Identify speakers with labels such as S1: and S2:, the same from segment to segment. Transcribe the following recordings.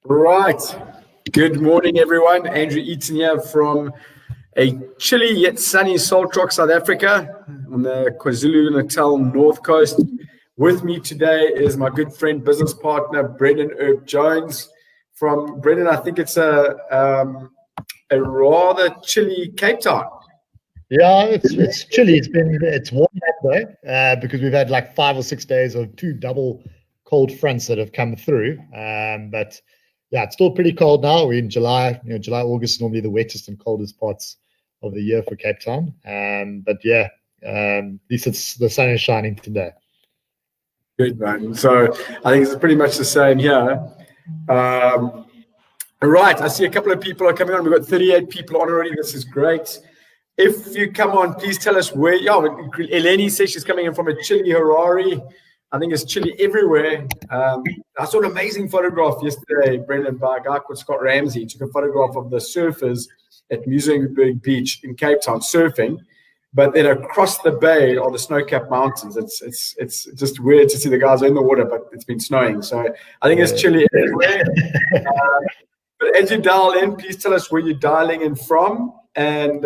S1: Right. Good morning, everyone. Andrew Eaton here from a chilly yet sunny Salt Rock, South Africa, on the KwaZulu-Natal North Coast. With me today is my good friend, business partner, Brendan Earp Jones. From Brendan, I think it's a rather chilly Cape Town.
S2: Yeah, it's chilly. It's warm though, because we've had like 5 or 6 days of 2 double cold fronts that have come through. But yeah, it's still pretty cold now. We're in July. July, August is normally the wettest and coldest parts of the year for Cape Town. But yeah, at least the sun is shining today.
S1: Good, man. So I think it's pretty much the same here. Right, I see a couple of people are coming on. We've got 38 people on already. This is great. If you come on, please tell us where. Yeah, Eleni says she's coming in from a chilly Harare. I think it's chilly everywhere. I saw an amazing photograph yesterday, Brendan, by a guy called Scott Ramsey. He took a photograph of the surfers at Museumberg Beach in Cape Town surfing, but then across the bay are the snow-capped mountains. It's just weird to see the guys in the water, but it's been snowing, so I think it's chilly everywhere. But as you dial in, please tell us where you're dialing in from, and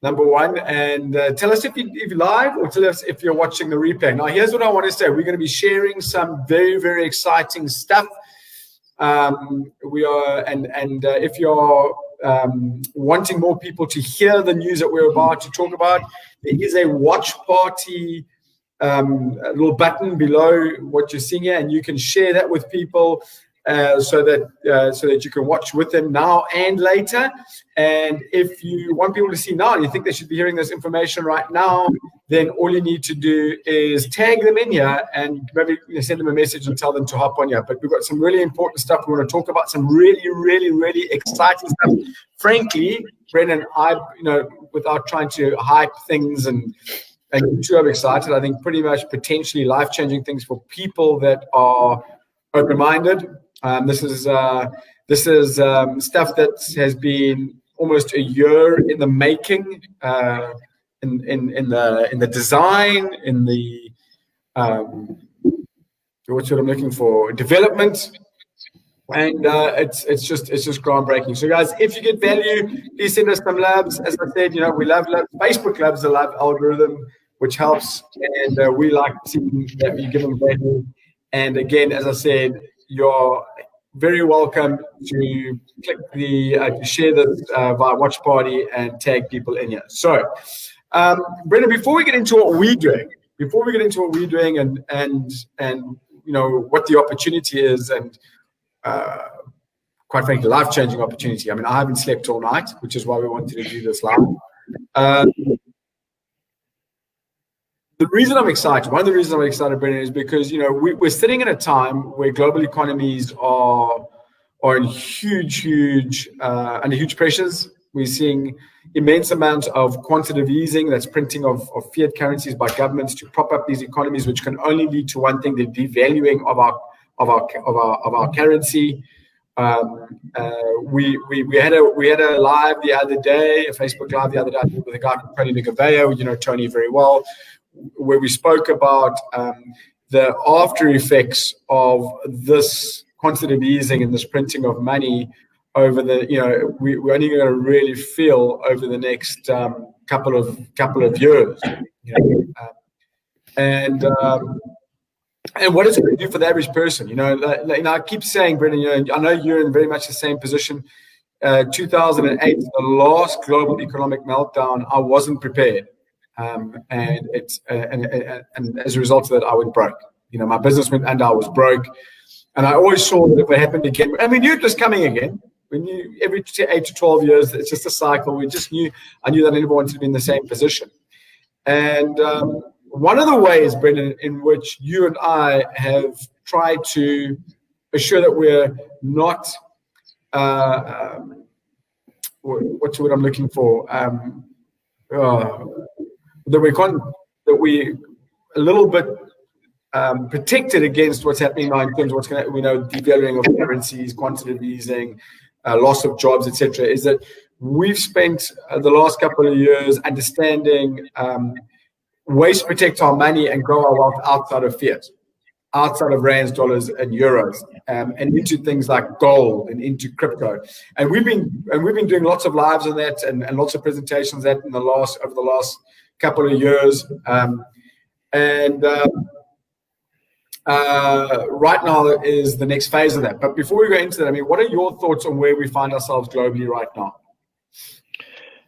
S1: number one, and tell us if you're live, or tell us if you're watching the replay. Now, here's what I want to say. We're going to be sharing some very, very exciting stuff. If you're wanting more people to hear the news that we're about to talk about, there is a watch party a little button below what you're seeing here, and you can share that with people. So that you can watch with them now and later. And if you want people to see now and you think they should be hearing this information right now, then all you need to do is tag them in here and maybe send them a message and tell them to hop on here. But we've got some really important stuff we want to talk about, some really, really, really exciting stuff. Frankly, Brendan, without trying to hype things and get too excited, I think pretty much potentially life-changing things for people that are open-minded. This is stuff that has been almost a year in the making, in the design, in the what's what I'm looking for, development, and it's just groundbreaking. So guys, if you get value, please send us some loves. As I said, we love loves. Facebook loves the love algorithm, which helps, and we like seeing that you give them value. And again, as I said, you're very welcome to click to share this via Watch Party and tag people in here. So, Brendan, before we get into what we're doing, and what the opportunity is, and quite frankly, life-changing opportunity. I mean, I haven't slept all night, which is why we wanted to do this live. One of the reasons I'm excited, Brendan, is because we're sitting at a time where global economies are in huge under huge pressures. We're seeing immense amounts of quantitative easing, that's printing of fiat currencies by governments to prop up these economies, which can only lead to one thing: the devaluing of our currency. We had a live the other day, a Facebook live the other day with a guy called Tony Nicoveo, Tony very well, where we spoke about the after effects of this quantitative easing and this printing of money over the, we're only going to really feel over the next couple of years, and what is it going to do for the average person? I keep saying, Brendan, I know you're in very much the same position. 2008, the last global economic meltdown, I wasn't prepared. And as a result of that, I went broke. My business went under. I was broke, and I always saw that if it happened again, and we knew it was coming again. We knew every 8 to 12 years, it's just a cycle. I knew that I never wanted to be in the same position. And one of the ways, Brendan, in which you and I have tried to assure that we're not, what's what I'm looking for? That we a little bit protected against what's happening now in terms of devaluing of currencies, quantitative easing, loss of jobs, etc. Is that we've spent the last couple of years understanding ways to protect our money and grow our wealth outside of fiat. outside of rands, dollars, and euros, and into things like gold and into crypto. And we've been doing lots of lives on that and lots of presentations that over the last couple of years. Right now is the next phase of that. But before we go into that, I mean, what are your thoughts on where we find ourselves globally right now?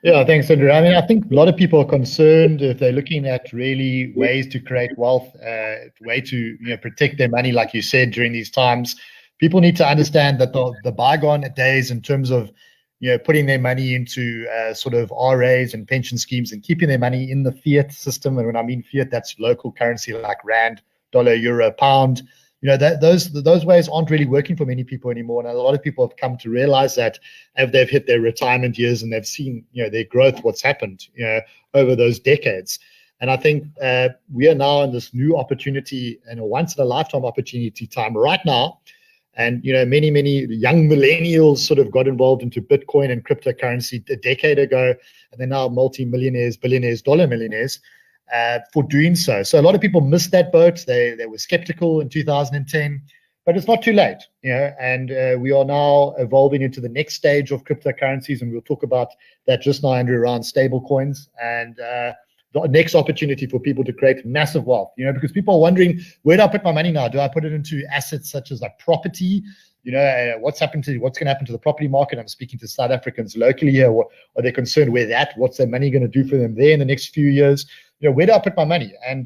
S2: Yeah, thanks, Andrew. I mean, I think a lot of people are concerned if they're looking at really ways to create wealth, way to protect their money, like you said, during these times. People need to understand that the bygone days in terms of putting their money into sort of RAs and pension schemes and keeping their money in the fiat system. And when I mean fiat, that's local currency like rand, dollar, euro, pound. Those ways aren't really working for many people anymore, and a lot of people have come to realize that as they've hit their retirement years and they've seen their growth, what's happened over those decades. And I think we are now in this new opportunity and a once in a lifetime opportunity time right now. And many young millennials sort of got involved into Bitcoin and cryptocurrency a decade ago, and they're now multi-millionaires, billionaires, dollar millionaires. For doing so. So a lot of people missed that boat. They were skeptical in 2010, but it's not too late, and we are now evolving into the next stage of cryptocurrencies, and we'll talk about that just now, Andrew, around stable coins and the next opportunity for people to create massive wealth, because people are wondering, where do I put my money now? Do I put it into assets such as like property? What's going to happen to the property market? I'm speaking to South Africans locally here. Are they concerned with that? What's their money going to do for them there in the next few years? Where do I put my money? And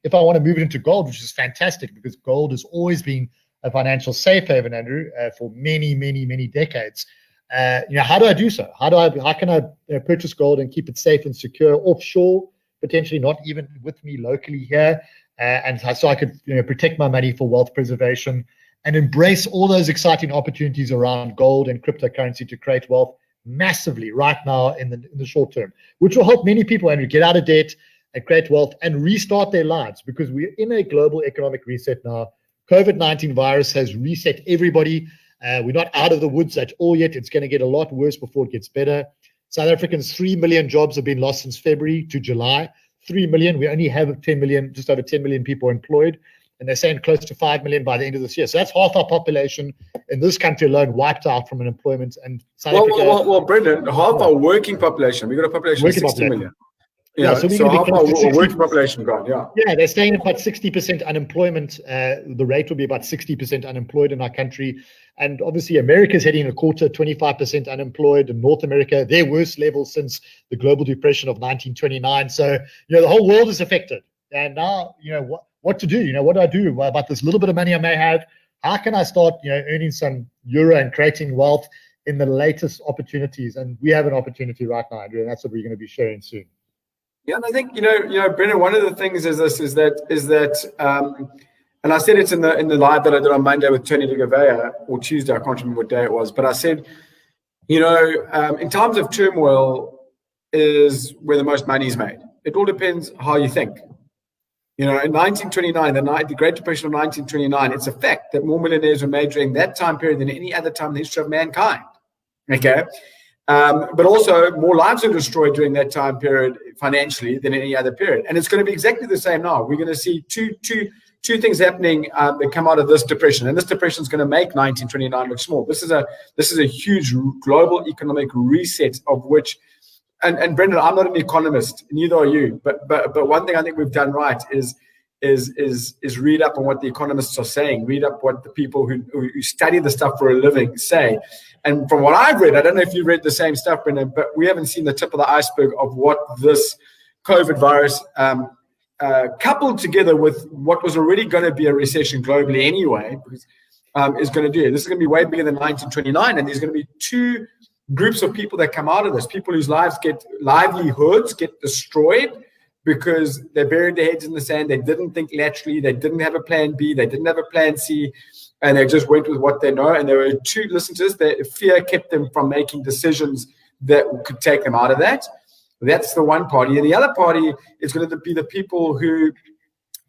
S2: if I want to move it into gold, which is fantastic because gold has always been a financial safe haven, Andrew, for many decades. How do I do so? How can I purchase gold and keep it safe and secure offshore, potentially not even with me locally here, and so I could protect my money for wealth preservation and embrace all those exciting opportunities around gold and cryptocurrency to create wealth massively right now in the short term, which will help many people, Andrew, get out of debt and create wealth and restart their lives, because we're in a global economic reset now. COVID-19 virus has reset everybody. We're not out of the woods at all yet. It's going to get a lot worse before it gets better. South Africans, 3 million jobs have been lost since February to July. 3 million. We only have 10 million, just over 10 million people employed. And they're saying close to 5 million by the end of this year. So that's half our population in this country alone wiped out from unemployment. And South Africa,
S1: well, Brendan, half our working population. We've got a population of 60 million.
S2: So we're going to be close to 60.
S1: Working population gone,
S2: Yeah, they're saying about 60% unemployment. The rate will be about 60% unemployed in our country. And obviously, America's heading a quarter, 25% unemployed. In North America, their worst level since the global depression of 1929. So, the whole world is affected. And now, what to do? What do I do about this little bit of money I may have? How can I start, earning some euro and creating wealth in the latest opportunities? And we have an opportunity right now, Andrew, and that's what we're going to be sharing soon.
S1: Yeah, and I think Brendan, one of the things is that and I said it's in the live that I did on Monday with Tony de Gouveia, or Tuesday, I can't remember what day it was, but I said, in times of turmoil is where the most money is made. It all depends how you think. In 1929, the Great Depression of 1929, it's a fact that more millionaires were made during that time period than any other time in the history of mankind. Okay. But also more lives were destroyed during that time period financially than any other period. And it's going to be exactly the same now. We're going to see two things happening that come out of this depression. And this depression is going to make 1929 look small. This is a huge global economic reset of which, and Brendan, I'm not an economist, neither are you. But one thing I think we've done right is read up on what the economists are saying, read up what the people who study the stuff for a living say. And from what I've read, I don't know if you read the same stuff, Brendan, but we haven't seen the tip of the iceberg of what this COVID virus, coupled together with what was already going to be a recession globally anyway, is going to do. This is going to be way bigger than 1929, and there's going to be two groups of people that come out of this, people whose livelihoods get destroyed because they buried their heads in the sand. They didn't think laterally. They didn't have a plan B. They didn't have a plan C. And they just went with what they know. And there were two, listen to this, fear kept them from making decisions that could take them out of that. That's the one party. And the other party is going to be the people who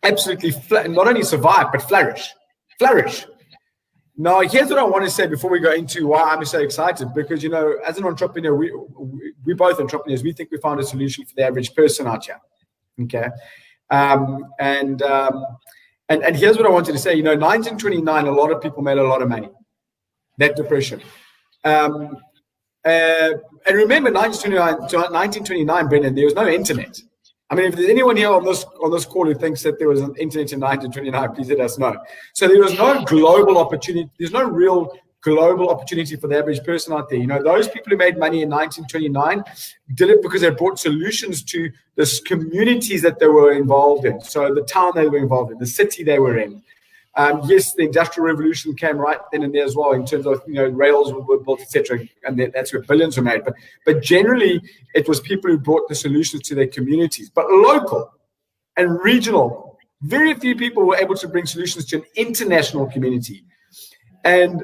S1: absolutely not only survive, but flourish. Now, here's what I want to say before we go into why I'm so excited. Because, as an entrepreneur, we're both entrepreneurs. We think we found a solution for the average person out here. Okay. And And here's what I wanted to say. 1929, a lot of people made a lot of money. That depression. And remember, 1929, Brendan, there was no internet. I mean, if there's anyone here on this call who thinks that there was an internet in 1929, please let us know. So there was no global opportunity. There's no real global opportunity for the average person out there. Those people who made money in 1929 did it because they brought solutions to the communities that they were involved in. So the town they were involved in, the city they were in. Yes, the Industrial Revolution came right then and there as well in terms of, rails were built, etc. And that's where billions were made. But generally, it was people who brought the solutions to their communities. But local and regional, very few people were able to bring solutions to an international community. And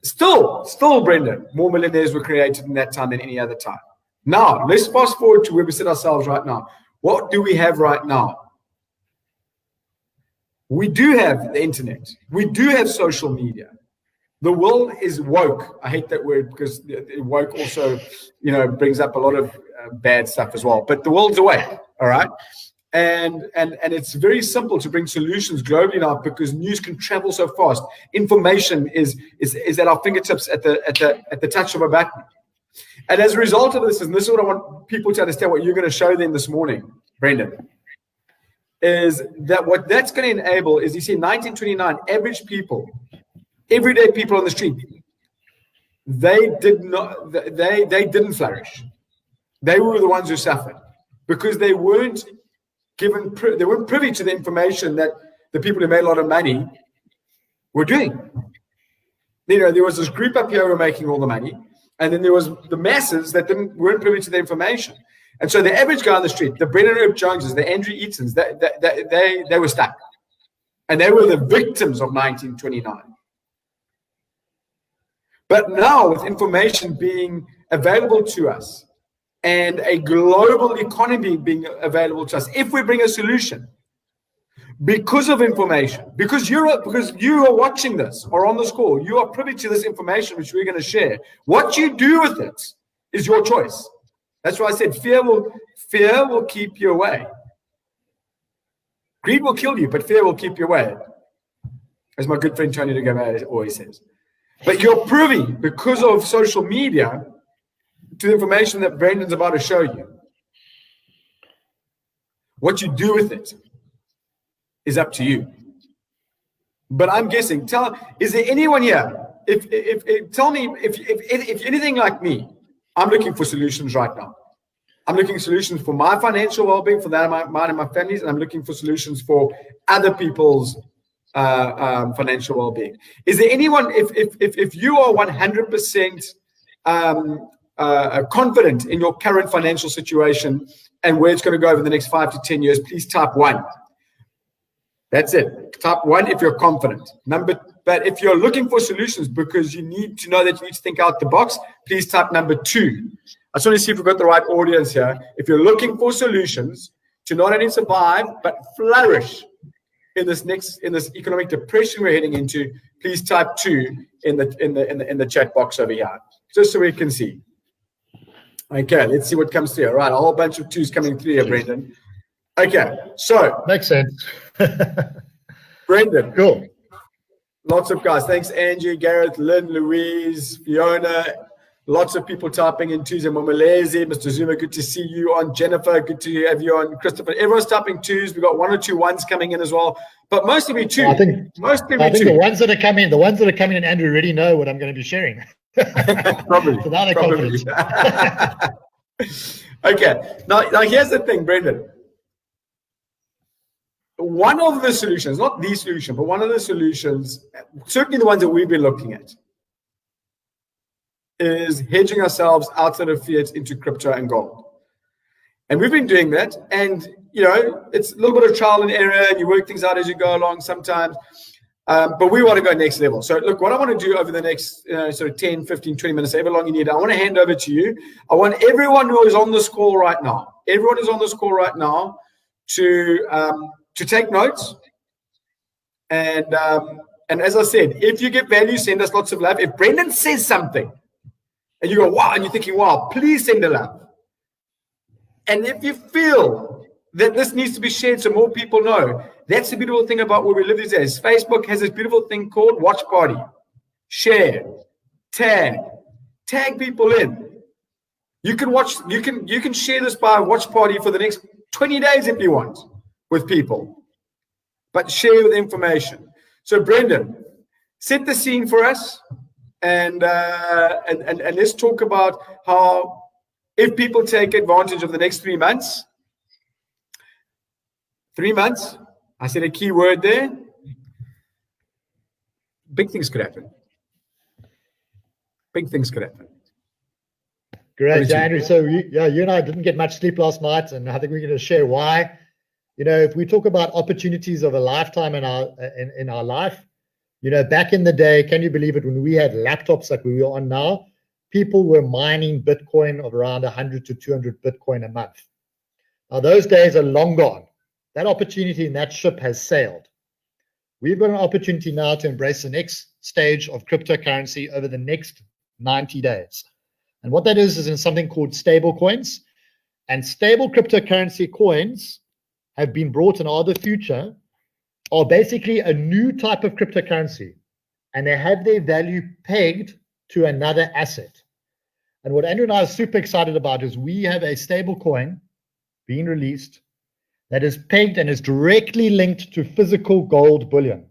S1: still, Brendan, more millionaires were created in that time than any other time. Now, let's fast forward to where we sit ourselves right now. What do we have right now? We do have the internet. We do have social media. The world is woke. I hate that word because woke also, brings up a lot of bad stuff as well. But the world's awake, all right? And it's very simple to bring solutions globally now because news can travel so fast. Information is at our fingertips at the touch of a button. And as a result of this, and this is what I want people to understand, what you're going to show them this morning, Brendan, is that what that's going to enable is, you see, 1929, average people, everyday people on the street, they didn't flourish. They were the ones who suffered because they weren't privy to the information that the people who made a lot of money were doing. There was this group up here who were making all the money, and then there was the masses that weren't privy to the information. And so the average guy on the street, the Brendan Earp Joneses, the Andrew Eatons, they were stuck. And they were the victims of 1929. But now, with information being available to us and a global economy being available to us, if we bring a solution, because of information, because you are watching this or on this call, you are privy to this information which we're going to share. What you do with it is your choice. That's why I said fear will keep you away. Greed will kill you, but fear will keep you away, as my good friend Tony DeGama always says. But you're privy, because of social media, to the information that Brendan's about to show you. What you do with it is up to you. But I'm guessing, is there anyone here? Tell me if anything like me, I'm looking for solutions right now. I'm looking for solutions for my financial well-being, for that of mine and my family's, and I'm looking for solutions for other people's financial well-being. Is there anyone, if you are 100% confident in your current financial situation and where it's going to go over the next 5 to 10 years, please type 1. That's it. Type 1 if you're confident. But if you're looking for solutions because you need to know that you need to think out the box, please type number 2. I just want to see if we've got the right audience here. If you're looking for solutions to not only survive but flourish in this economic depression we're heading into, please type 2 in the chat box over here, just so we can see. Okay, let's see what comes through. All right, a whole bunch of 2s coming through here, Brendan. Okay, so
S2: makes sense.
S1: Brendan,
S2: cool.
S1: Lots of guys. Thanks, Angie, Gareth, Lynn, Louise, Fiona. Lots of people typing in 2s. And Momalezi, Mr. Zuma, good to see you on. Jennifer, good to have you on. Christopher, everyone's typing 2s. We've got 1 or 2 1s coming in as well. But mostly 2.
S2: I think the ones that are coming in, Andrew, already know what I'm going to be sharing.
S1: Probably.
S2: So now they're confident.
S1: Okay. Now here's the thing, Brendan. One of the solutions, not the solution, but one of the solutions, certainly the ones that we've been looking at, is hedging ourselves outside of fiat into crypto and gold. And we've been doing that. And, it's a little bit of trial and error, and you work things out as you go along sometimes. But we want to go next level. So, look, what I want to do over the next sort of 10, 15, 20 minutes, however long you need, I want to hand over to you. I want everyone who is on this call right now, to take notes. And as I said, if you get value, send us lots of love. If Brendan says something and you go, wow, and you're thinking, wow, please send a love. And if you feel that this needs to be shared so more people know, That's the beautiful thing about where we live these days. Facebook has this beautiful thing called watch party. Share, tag people in. You can share this by watch party for the next 20 days if you want with people, but share with information. So Brendan, set the scene for us, and let's talk about how, if people take advantage of the next 3 months, I said a key word there, big things could happen. Big things could happen.
S2: Great, Andrew. So you and I didn't get much sleep last night, and I think we're going to share why. If we talk about opportunities of a lifetime in our life, back in the day, can you believe it, when we had laptops like we are on now, people were mining Bitcoin of around 100 to 200 Bitcoin a month. Now, those days are long gone. That opportunity in that ship has sailed. We've got an opportunity now to embrace the next stage of cryptocurrency over the next 90 days. And what that is in something called stable coins. And stable cryptocurrency coins have been brought in the future, are basically a new type of cryptocurrency. And they have their value pegged to another asset. And what Andrew and I are super excited about is we have a stable coin being released that is pegged and is directly linked to physical gold bullion.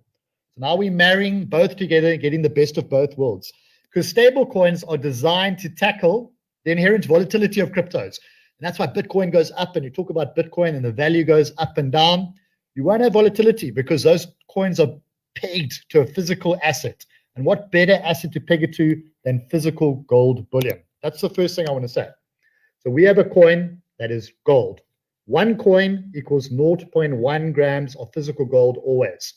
S2: So now we're marrying both together and getting the best of both worlds. Because stable coins are designed to tackle the inherent volatility of cryptos. And that's why Bitcoin goes up, and you talk about Bitcoin and the value goes up and down. You won't have volatility because those coins are pegged to a physical asset. And what better asset to peg it to than physical gold bullion? That's the first thing I want to say. So we have a coin that is gold. One coin equals 0.1 grams of physical gold always,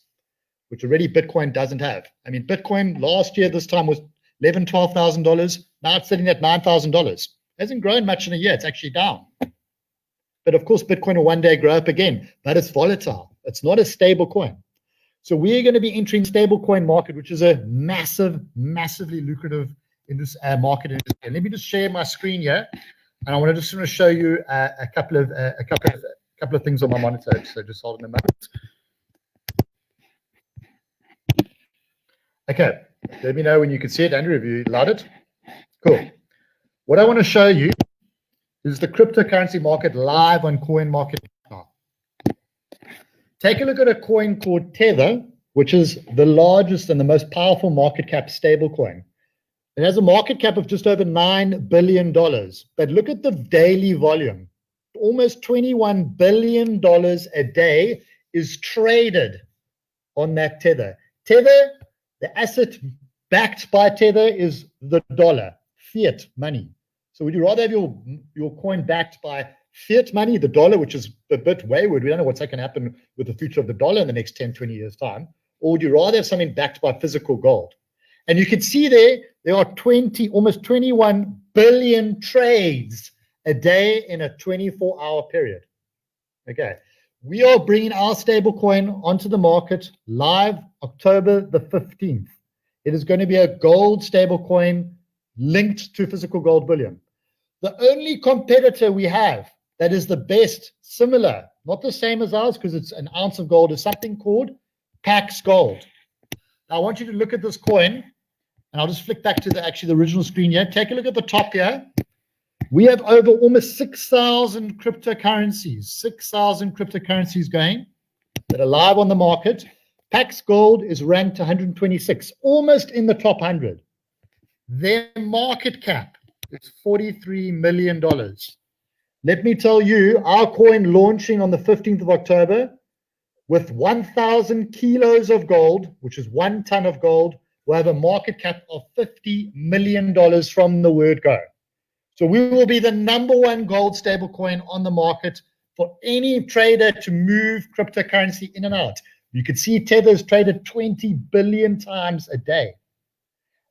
S2: which already Bitcoin doesn't have. I mean, Bitcoin last year, this time was $11,000, $12,000. Now it's sitting at $9,000. Hasn't grown much in a year. It's actually down. But of course, Bitcoin will one day grow up again, but it's volatile. It's not a stable coin. So we're going to be entering stable coin market, which is a massively lucrative market industry. And let me just share my screen here. And I want to just sort of show you a couple of things on my monitor. So just hold on a moment. Okay, let me know when you can see it. Andrew, have you allowed it? Cool. What I want to show you is the cryptocurrency market live on CoinMarket. Take a look at a coin called Tether, which is the largest and the most powerful market cap stable coin. It has a market cap of just over $9 billion. But look at the daily volume. Almost $21 billion a day is traded on that Tether. Tether, the asset backed by Tether is the dollar, fiat money. So would you rather have your coin backed by fiat money, the dollar, which is a bit wayward? We don't know what's going to happen with the future of the dollar in the next 10, 20 years' time. Or would you rather have something backed by physical gold? And you can see there are almost 21 billion trades a day in a 24-hour period. Okay. We are bringing our stable coin onto the market live October the 15th. It is going to be a gold stable coin linked to physical gold bullion. The only competitor we have that is the best, similar, not the same as ours because it's an ounce of gold, is something called Pax Gold. Now, I want you to look at this coin, and I'll just flick back to the original screen here. Take a look at the top here. We have over almost 6,000 cryptocurrencies, going that are live on the market. Pax Gold is ranked 126, almost in the top 100. Their market cap is $43 million. Let me tell you, our coin launching on the 15th of October with 1,000 kilos of gold, which is 1 ton of gold, will have a market cap of $50 million from the word go. So we will be the #1 gold stable coin on the market for any trader to move cryptocurrency in and out. You can see Tether's traded 20 billion times a day.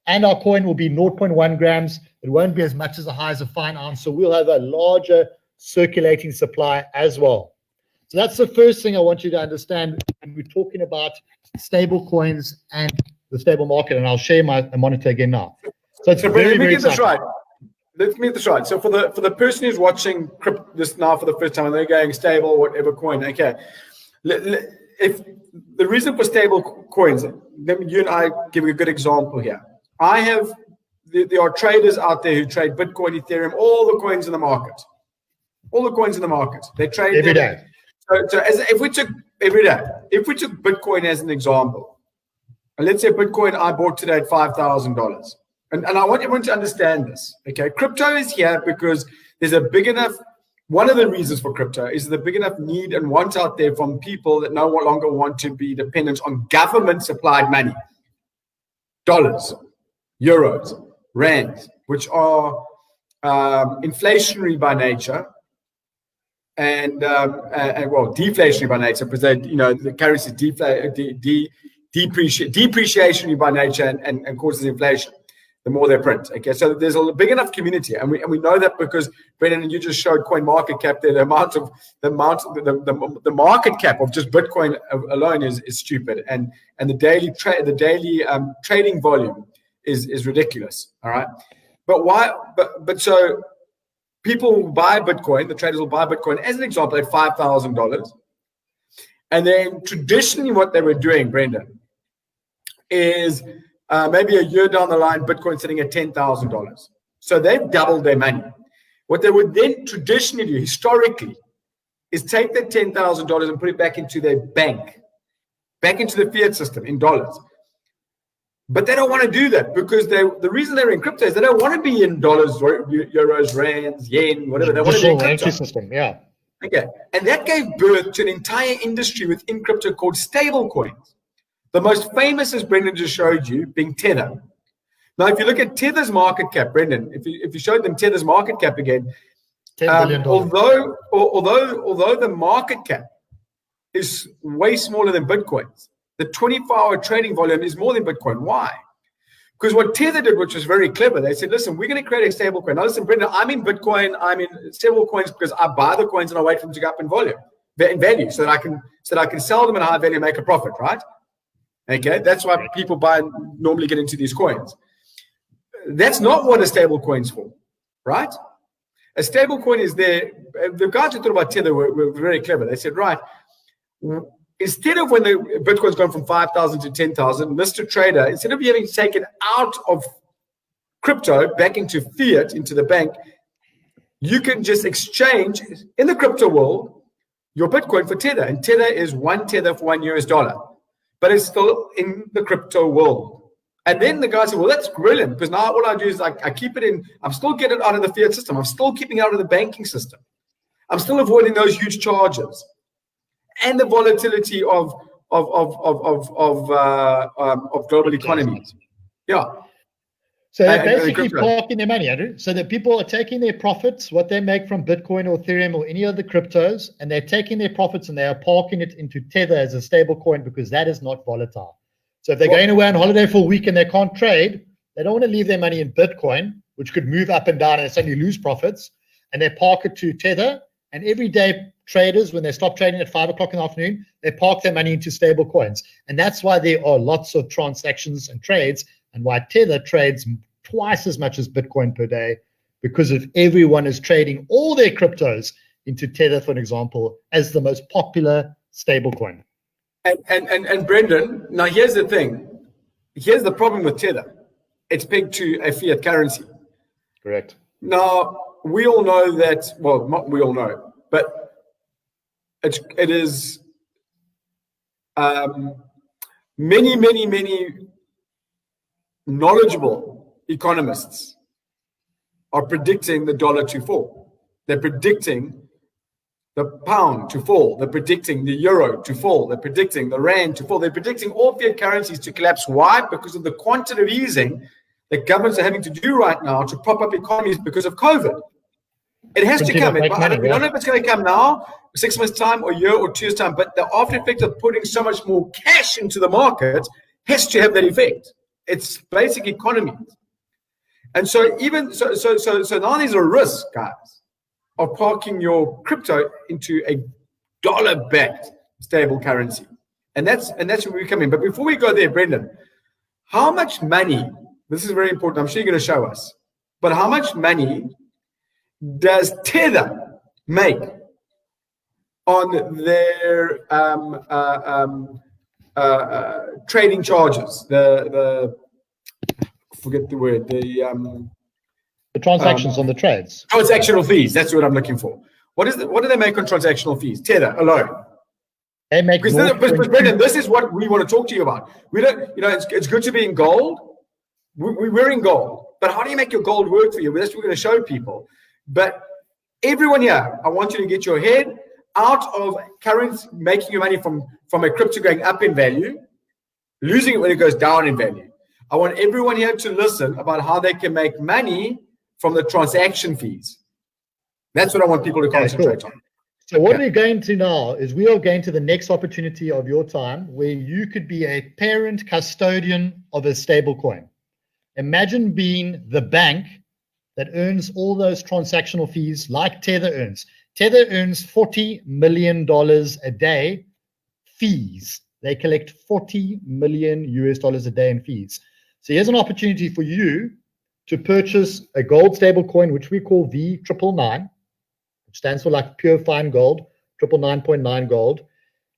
S2: And our coin will be 0.1 grams. It won't be as much as the high as a fine ounce. So we'll have a larger circulating supply as well. So that's the first thing I want you to understand when we're talking about stable coins and the stable market. And I'll share my monitor again now. So it's very, very exciting.
S1: Let's get this right. So for the person who's watching this now for the first time and they're going stable, whatever coin, okay. if the reason for stable coins, let me, you and I give a good example here. There are traders out there who trade Bitcoin, Ethereum, all the coins in the market. All the coins in the market. They trade
S2: every day.
S1: So if we took every day, if we took Bitcoin as an example, and let's say Bitcoin I bought today at $5,000. And I want everyone to understand this. Okay, crypto is here because there's a big enough, one of the reasons for crypto is the big enough need and want out there from people that no longer want to be dependent on government supplied money. Dollars, euros, rands, which are inflationary by nature and well, deflationary by nature, because they, the currency depreciationary by nature and causes inflation the more they print. Okay, so there's a big enough community, and we know that because Brendan, you just showed coin market cap there. The market cap of just Bitcoin alone is stupid, and the daily trading volume is ridiculous. All right, but why? But so people will buy Bitcoin. The traders will buy Bitcoin as an example at $5,000, and then traditionally what they were doing, Brendan, is maybe a year down the line, Bitcoin sitting at $10,000. So they've doubled their money. What they would then traditionally do, historically, is take that $10,000 and put it back into their bank, back into the fiat system in dollars. But they don't want to do that because the reason they're in crypto is they don't want to be in dollars, euros, rands, yen, whatever. They want to be in crypto.
S2: System, yeah.
S1: Okay. And that gave birth to an entire industry within crypto called stable coins. The most famous, as Brendan just showed you, being Tether. Now, if you look at Tether's market cap, Brendan, if you showed them Tether's market cap again,
S2: $10 billion.
S1: Although the market cap is way smaller than Bitcoin's, the 24-hour trading volume is more than Bitcoin. Why? Because what Tether did, which was very clever, they said, listen, we're going to create a stable coin. Now, listen, Brendan, I'm in Bitcoin, I'm in stable coins because I buy the coins and I wait for them to go up in value, so that I can sell them at high value and make a profit, right? Okay, that's why people normally get into these coins. That's not what a stable coin's for, right? A stable coin is there. The guys who thought about Tether were very clever. They said, right, instead of when the Bitcoin's gone from 5,000 to 10,000, Mr. Trader, instead of you having to take it out of crypto back into fiat, into the bank, you can just exchange in the crypto world your Bitcoin for Tether. And Tether is one Tether for $1. But it's still in the crypto world. And then the guy said, well, that's brilliant, because now all I do is I keep it in, I'm still getting it out of the fiat system. I'm still keeping it out of the banking system. I'm still avoiding those huge charges and the volatility of global economies. Yeah.
S2: So they're basically parking their money, Andrew. So that people are taking their profits, what they make from Bitcoin or Ethereum or any other cryptos, and they're taking their profits and they are parking it into Tether as a stable coin because that is not volatile. So if they're going away on holiday for a week and they can't trade, they don't want to leave their money in Bitcoin, which could move up and down and suddenly lose profits, and they park it to Tether. And everyday traders, when they stop trading at 5 o'clock in the afternoon, they park their money into stable coins. And that's why there are lots of transactions and trades, and why Tether trades twice as much as Bitcoin per day, because of everyone is trading all their cryptos into Tether, for an example, as the most popular stable coin.
S1: And Brendan, now here's the thing. Here's the problem with Tether. It's pegged to a fiat currency.
S2: Correct.
S1: Now, we all know that, well, not we all know, but it is many knowledgeable economists are predicting the dollar to fall. They're predicting the pound to fall. They're predicting the euro to fall. They're predicting the rand to fall. They're predicting all fiat currencies to collapse. Why? Because of the quantitative easing that governments are having to do right now to prop up economies because of COVID. It has to come. We don't know if it's going to come now, 6 months' time, or a year, or 2 years' time, but the after effect of putting so much more cash into the market has to have that effect. It's basic economy. And so now there's a risk, guys, of parking your crypto into a dollar-backed stable currency. And that's where we come in. But before we go there, Brendan, how much money, this is very important, I'm sure you're going to show us, but how much money does Tether make on their trading charges. The forget the word.
S2: The transactions on the trades.
S1: Transactional fees. That's what I'm looking for. What do they make on transactional fees? Tether alone.
S2: They make
S1: because Brendan, this is what we want to talk to you about. We don't, it's good to be in gold. We're in gold, but how do you make your gold work for you? That's what we're going to show people. But everyone here, I want you to get your head out of current making your money from a crypto going up in value, losing it when it goes down in value. I want everyone here to listen about how they can make money from the transaction fees. That's what I want people to concentrate on.
S2: So what we're going to now is we are going to the next opportunity of your time where you could be a parent custodian of a stable coin. Imagine being the bank that earns all those transactional fees like Tether earns. Tether earns $40 million a day fees. They collect $40 million a day in fees. So here's an opportunity for you to purchase a gold stable coin, which we call V999, which stands for like pure fine gold, 999.9 gold.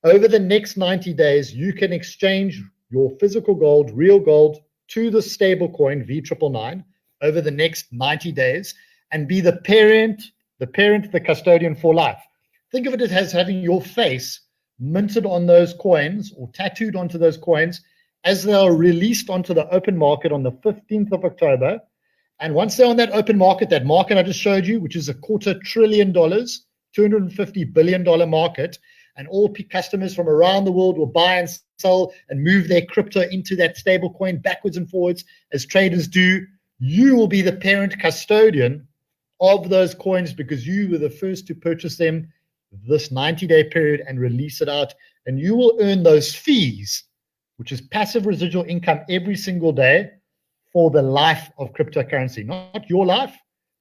S2: Over the next 90 days, you can exchange your physical gold, real gold, to the stable coin V999 over the next 90 days and be the parent, the custodian for life. Think of it as having your face minted on those coins or tattooed onto those coins as they are released onto the open market on the 15th of October. And once they're on that open market, that market I just showed you, which is $250 billion, $250 billion market, and all customers from around the world will buy and sell and move their crypto into that stable coin backwards and forwards as traders do. You will be the parent custodian of those coins because you were the first to purchase them this 90-day period and release it out. And you will earn those fees, which is passive residual income every single day for the life of cryptocurrency, not your life,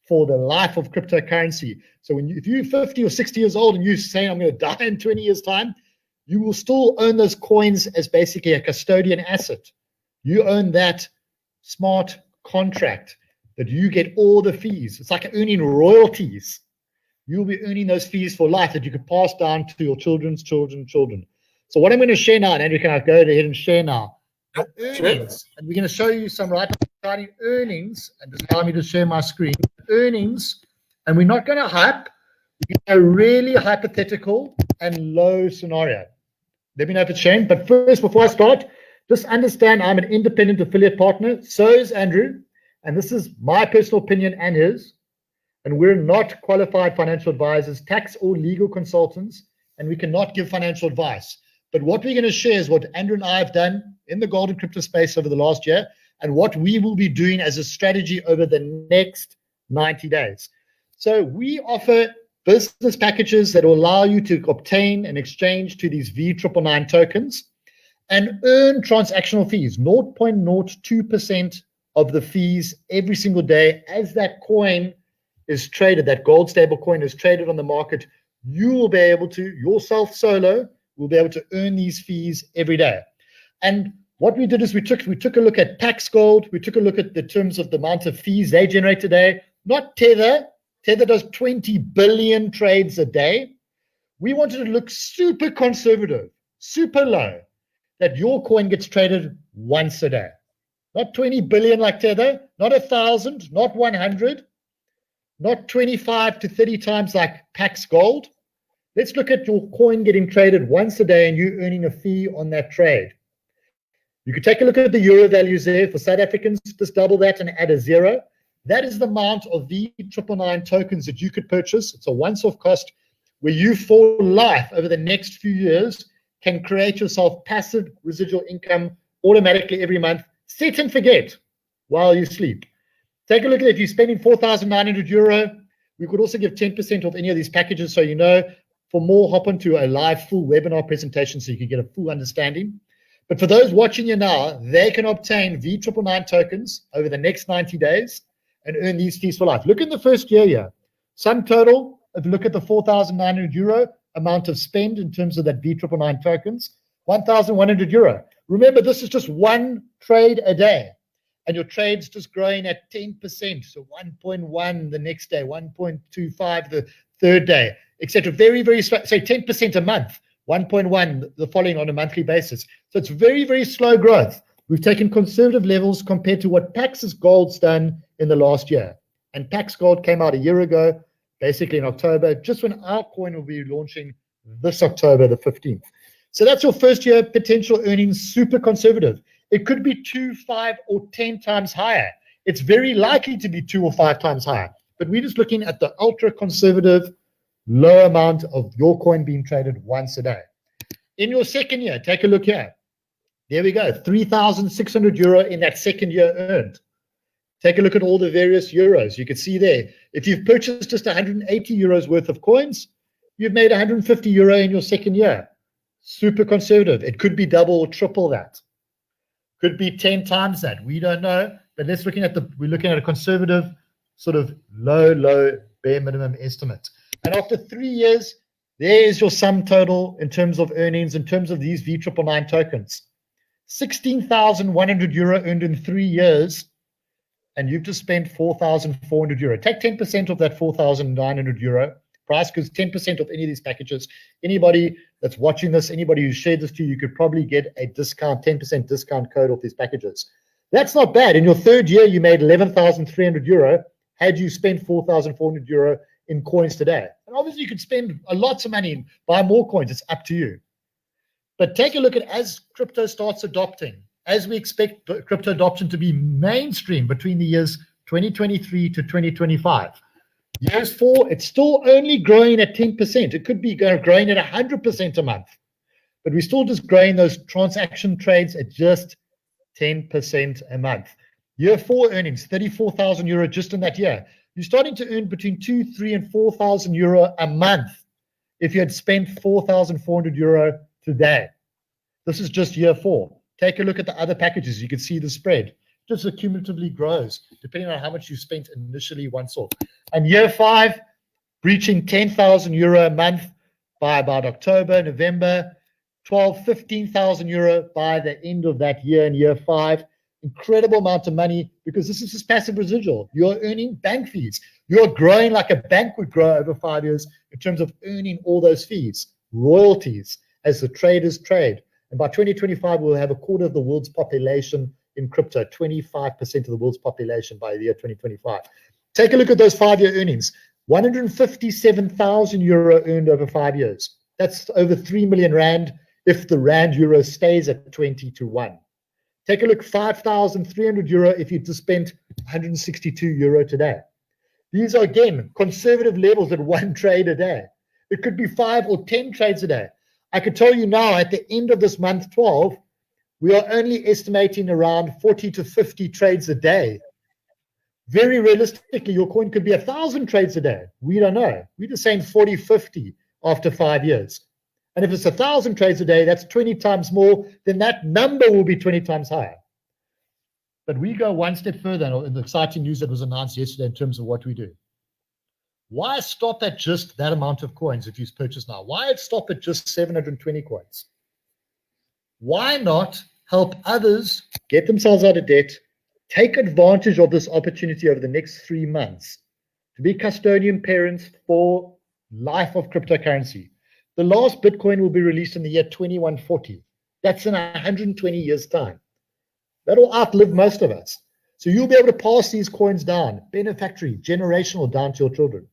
S2: for the life of cryptocurrency. So if you're 50 or 60 years old and you're saying, I'm going to die in 20 years' time, you will still own those coins as basically a custodian asset. You own that smart contract that you get all the fees. It's like earning royalties. You'll be earning those fees for life that you could pass down to your children's children. So what I'm going to share now, and Andrew, can I go ahead and share now? Earnings, and we're going to show you some exciting earnings, and just allow me to share my screen. Earnings, and we're not going to hype. We're going to a really hypothetical and low scenario. Let me know if it's sharing. But first, before I start, just understand I'm an independent affiliate partner. So is Andrew, and this is my personal opinion and his. And we're not qualified financial advisors, tax or legal consultants, and we cannot give financial advice. But what we're going to share is what Andrew and I have done in the gold and crypto space over the last year and what we will be doing as a strategy over the next 90 days. So we offer business packages that will allow you to obtain and exchange to these V999 tokens and earn transactional fees, 0.02% of the fees every single day as that coin is traded, that gold stable coin is traded on the market. You will be able to, yourself solo, will be able to earn these fees every day. And what we did is we took a look at Pax Gold. We took a look at the terms of the amount of fees they generate today, not Tether. Tether does 20 billion trades a day. We wanted to look super conservative, super low, that your coin gets traded once a day. Not 20 billion like Tether, not 1,000, not 100, not 25 to 30 times like Pax Gold. Let's look at your coin getting traded once a day and you earning a fee on that trade. You could take a look at the euro values there. For South Africans, just double that and add a 0. That is the amount of V999 tokens that you could purchase. It's a once-off cost where you, for life, over the next few years, can create yourself passive residual income automatically every month. Set and forget while you sleep. Take a look at it. If you're spending 4,900 euro, we could also give 10% off any of these packages. So you know, for more, hop onto a live full webinar presentation so you can get a full understanding. But for those watching you now, they can obtain V999 tokens over the next 90 days and earn these fees for life. Look in the first year here. Sum total, if you look at the 4,900 euro amount of spend in terms of that V999 tokens, 1,100 euro. Remember, this is just one trade a day. And your trade's just growing at 10%. So 1.1 the next day, 1.25 the third day, etc. Very, very slow. So 10% a month, 1.1 the following on a monthly basis. So it's very, very slow growth. We've taken conservative levels compared to what Pax's Gold's done in the last year. And Pax Gold came out a year ago, basically in October, just when our coin will be launching this October the 15th. So that's your first year potential earnings, super conservative. It could be 2, 5, or 10 times higher. It's very likely to be 2 or 5 times higher. But we're just looking at the ultra conservative, low amount of your coin being traded once a day. In your second year, take a look here. There we go, 3,600 euro in that second year earned. Take a look at all the various euros. You can see there, if you've purchased just 180 euros worth of coins, you've made 150 euro in your second year. Super conservative. It could be double or triple that. Could be 10 times that. We don't know. But we're looking at a conservative sort of low bare minimum estimate. And after 3 years, there is your sum total in terms of earnings, in terms of these V999 tokens. 16,100 euro earned in 3 years, and you've just spent 4,400 euro. Take 10% of that 4,900 euro price, because 10% of any of these packages, anybody that's watching this, anybody who's shared this to you, could probably get a discount, 10% discount code off these packages. That's not bad. In your third year, you made 11,300 euro had you spent 4,400 euro in coins today. And obviously, you could spend lots of money and buy more coins. It's up to you. But take a look at as crypto starts adopting, as we expect crypto adoption to be mainstream between the years 2023 to 2025. Years 4, it's still only growing at 10%. It could be growing at 100% a month. But we're still just growing those transaction trades at just 10% a month. Year 4 earnings, 34,000 euro just in that year. You're starting to earn between 2,000, 3,000, and 4,000 euro a month if you had spent 4,400 euro today. This is just year 4. Take a look at the other packages. You can see the spread just accumulatively grows depending on how much you spent initially once off. And year 5, reaching 10,000 euro a month by about October, November, 12, 15,000 euro by the end of that year in year 5. Incredible amount of money, because this is just passive residual. You're earning bank fees. You're growing like a bank would grow over 5 years in terms of earning all those fees, royalties, as the traders trade. And by 2025, we'll have a quarter of the world's population in crypto, 25% of the world's population by the year 2025. Take a look at those 5-year earnings. 157,000 euro earned over 5 years. That's over 3 million rand if the rand euro stays at 20 to 1. Take a look, 5,300 euro if you just spent 162 euro today. These are, again, conservative levels at one trade a day. It could be 5 or 10 trades a day. I could tell you now, at the end of this month 12, we are only estimating around 40 to 50 trades a day. Very realistically, your coin could be 1,000 trades a day. We don't know. We're just saying 40, 50 after 5 years. And if it's 1,000 trades a day, that's 20 times more, then that number will be 20 times higher. But we go one step further in the exciting news that was announced yesterday in terms of what we do. Why stop at just that amount of coins if you purchase now? Why stop at just 720 coins? Why not help others get themselves out of debt, take advantage of this opportunity over the next 3 months to be custodian parents for life of cryptocurrency? The last Bitcoin will be released in the year 2140. That's in 120 years' time. That'll outlive most of us. So you'll be able to pass these coins down, benefactory, generational, down to your children.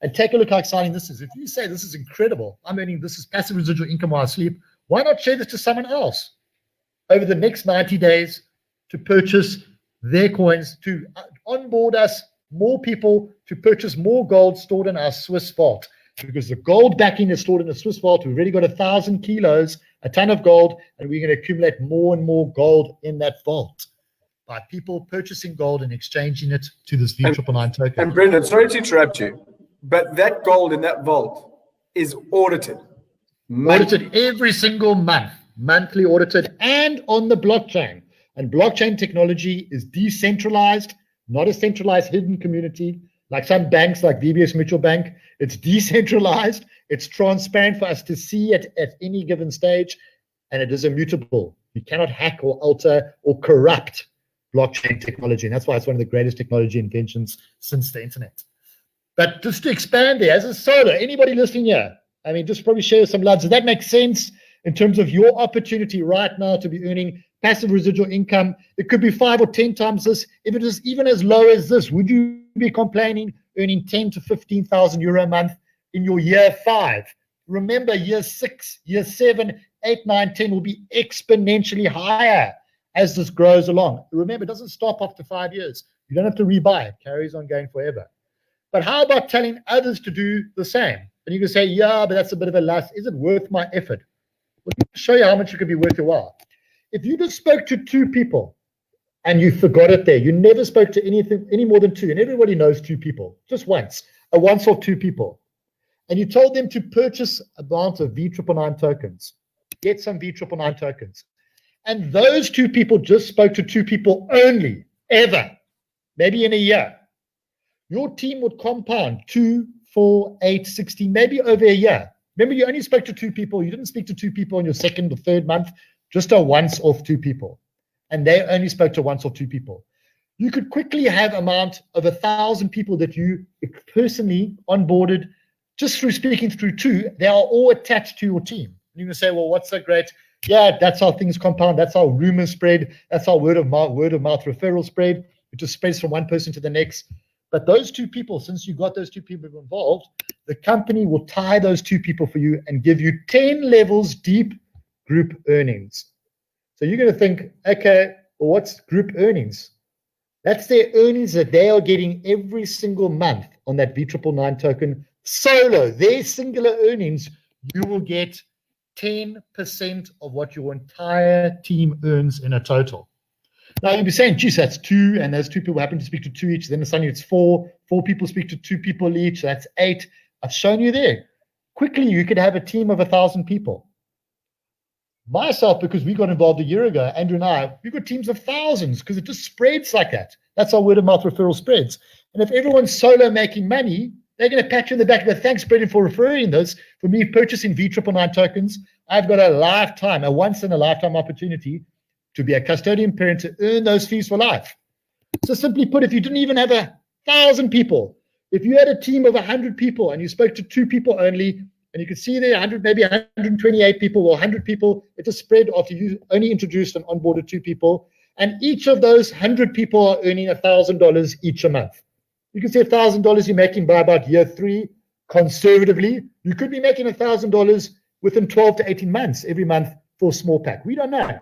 S2: And take a look how exciting this is. If you say this is incredible, I'm earning this is passive residual income while I sleep, why not share this to someone else over the next 90 days to purchase their coins, to onboard us more people to purchase more gold stored in our Swiss vault? Because the gold backing is stored in the Swiss vault. We've already got 1,000 kilos, a ton of gold, and we're going to accumulate more and more gold in that vault by people purchasing gold and exchanging it to this V999 token.
S1: And Brendan, sorry to interrupt you, but that gold in that vault is audited.
S2: Audited every single month, monthly audited, and on the blockchain. And blockchain technology is decentralized, not a centralized hidden community like some banks like VBS Mutual Bank. It's decentralized, it's transparent for us to see at any given stage, and it is immutable. You cannot hack or alter or corrupt blockchain technology, and that's why it's one of the greatest technology inventions since the internet. But just to expand there, as a solo, anybody listening here, I mean, just probably share some love. Does that make sense in terms of your opportunity right now to be earning passive residual income? It could be 5 or 10 times this. If it is even as low as this, would you be complaining earning 10 to 15,000 euro a month in your year 5? Remember, year 6, year 7, 8, 9, 10 will be exponentially higher as this grows along. Remember, it doesn't stop after 5 years. You don't have to rebuy. It carries on going forever. But how about telling others to do the same? And you can say, yeah, but that's a bit of a lust. Is it worth my effort? Well, let me show you how much it could be worth your while. If you just spoke to 2 people and you forgot it there, you never spoke to any more than 2, and everybody knows 2 people, just once, a once-off 2 people, and you told them to purchase a amount of V999 tokens, get some V999 tokens, and those 2 people just spoke to 2 people only, ever, maybe in a year, your team would compound 2, 4, 8, 16, maybe over a year. Remember, you only spoke to 2 people. You didn't speak to 2 people in your 2nd or 3rd month, just a once-off 2 people. And they only spoke to once-off 2 people. You could quickly have amount of 1,000 people that you personally onboarded just through speaking through 2. They are all attached to your team. And you can say, well, what's so great? Yeah, that's how things compound. That's how rumors spread. That's how word of mouth referral spread. It just spreads from one person to the next. But those 2 people, since you got those 2 people involved, the company will tie those 2 people for you and give you 10 levels deep group earnings. So you're going to think, okay, well, what's group earnings? That's their earnings that they are getting every single month on that V999 token solo. Their singular earnings, you will get 10% of what your entire team earns in a total. Now you'll be saying, geez, that's 2, and those 2 people happen to speak to 2 each. Then suddenly it's 4. 4 people speak to 2 people each. That's 8. I've shown you there. Quickly, you could have a team of 1,000 people. Myself, because we got involved a year ago, Andrew and I, we've got teams of thousands because it just spreads like that. That's how word of mouth referral spreads. And if everyone's solo making money, they're going to pat you in the back. But thanks, Brendan, for referring this. For me, purchasing V999 tokens, I've got a once-in-a-lifetime opportunity to be a custodian parent to earn those fees for life. So simply put, if you didn't even have 1,000 people, if you had a team of 100 people and you spoke to 2 people only, and you could see there 100, maybe 128 people or 100 people, it just spread after you only introduced and onboarded 2 people, and each of those 100 people are earning $1,000 each a month. You can say $1,000 you're making by about year 3, conservatively. You could be making $1,000 within 12 to 18 months every month for a small pack. We don't know.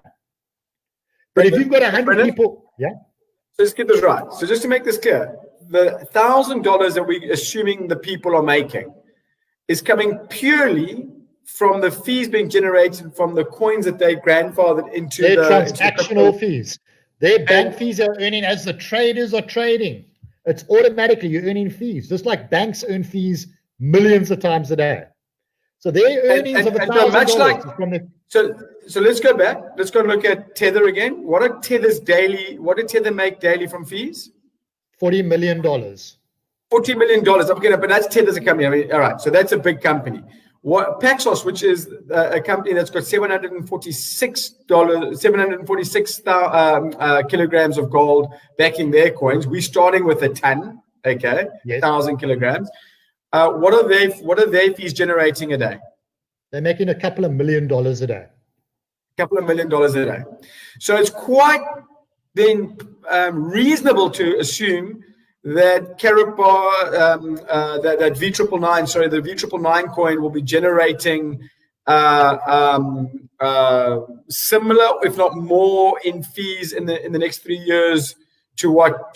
S2: But if you've got 100 people, yeah.
S1: So let's get this right. So just to make this clear, the $1,000 that we're assuming the people are making is coming purely from the fees being generated from the coins that they grandfathered into
S2: their transactional fees. Their bank fees are earning as the traders are trading. It's automatically you're earning fees, just like banks earn fees millions of times a day. So their earnings of $1,000 from the.
S1: So let's go back. Let's go look at Tether again. What did Tether make daily from fees?
S2: $40 million.
S1: $40 million. Okay, but that's Tether's a company. I mean, all right. So that's a big company. What Paxos, which is a company that's got 746 kilograms of gold backing their coins. We're starting with a ton. Okay, yes. 1,000 kilograms. What are their fees generating a day?
S2: They're making a couple of $1 million a day.
S1: Couple of $1 million a day. So it's quite then reasonable to assume that Karatbar, that V999, sorry, the V999 coin will be generating similar, if not more, in fees in the next 3 years to what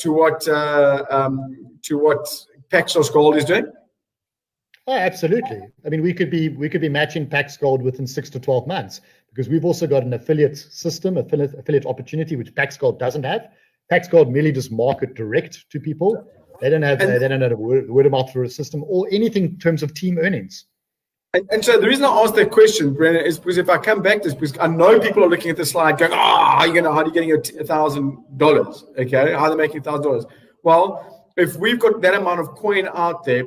S1: Paxos Gold is doing.
S2: Oh, absolutely. I mean, we could be matching Pax Gold within 6 to 12 months because we've also got an affiliate system, affiliate opportunity, which Pax Gold doesn't have. Pax Gold merely just market direct to people. They don't have a word of mouth system or anything in terms of team earnings.
S1: And so the reason I asked that question, Brennan, is because if I come back to this, because I know people are looking at the slide going, how are you getting $1,000? Okay, how are they making $1,000? Well, if we've got that amount of coin out there,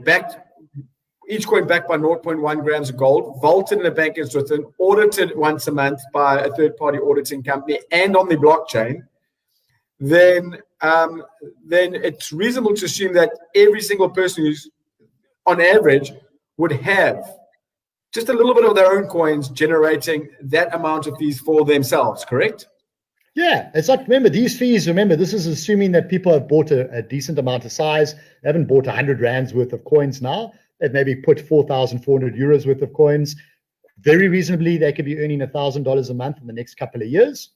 S1: each coin backed by 0.1 grams of gold, vaulted in a bank in Switzerland, audited once a month by a third-party auditing company and on the blockchain, then it's reasonable to assume that every single person who's on average, would have just a little bit of their own coins generating that amount of fees for themselves, correct?
S2: Yeah, it's like, remember, these fees, remember, this is assuming that people have bought a decent amount of size. They haven't bought 100 rands worth of coins now. They've maybe put 4,400 euros worth of coins. Very reasonably, they could be earning $1,000 a month in the next couple of years.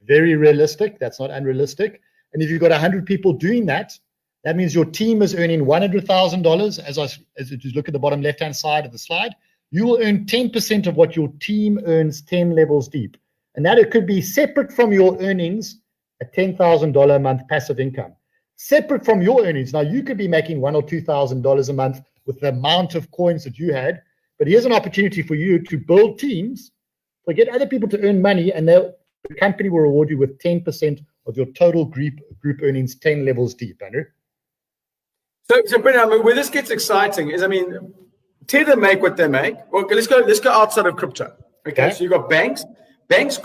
S2: Very realistic. That's not unrealistic. And if you've got 100 people doing that, that means your team is earning $100,000. As you look at the bottom left-hand side of the slide, you will earn 10% of what your team earns 10 levels deep. And that it could be separate from your earnings, a $10,000 a month passive income. Separate from your earnings. Now, you could be making $1,000 or $2,000 a month with the amount of coins that you had. But here's an opportunity for you to build teams, to get other people to earn money, and the company will reward you with 10% of your total group earnings 10 levels deep, Andrew.
S1: So Brendan, I mean, where this gets exciting is, I mean, Tether make what they make. Well, let's go outside of crypto. Okay, so you've got banks. Banks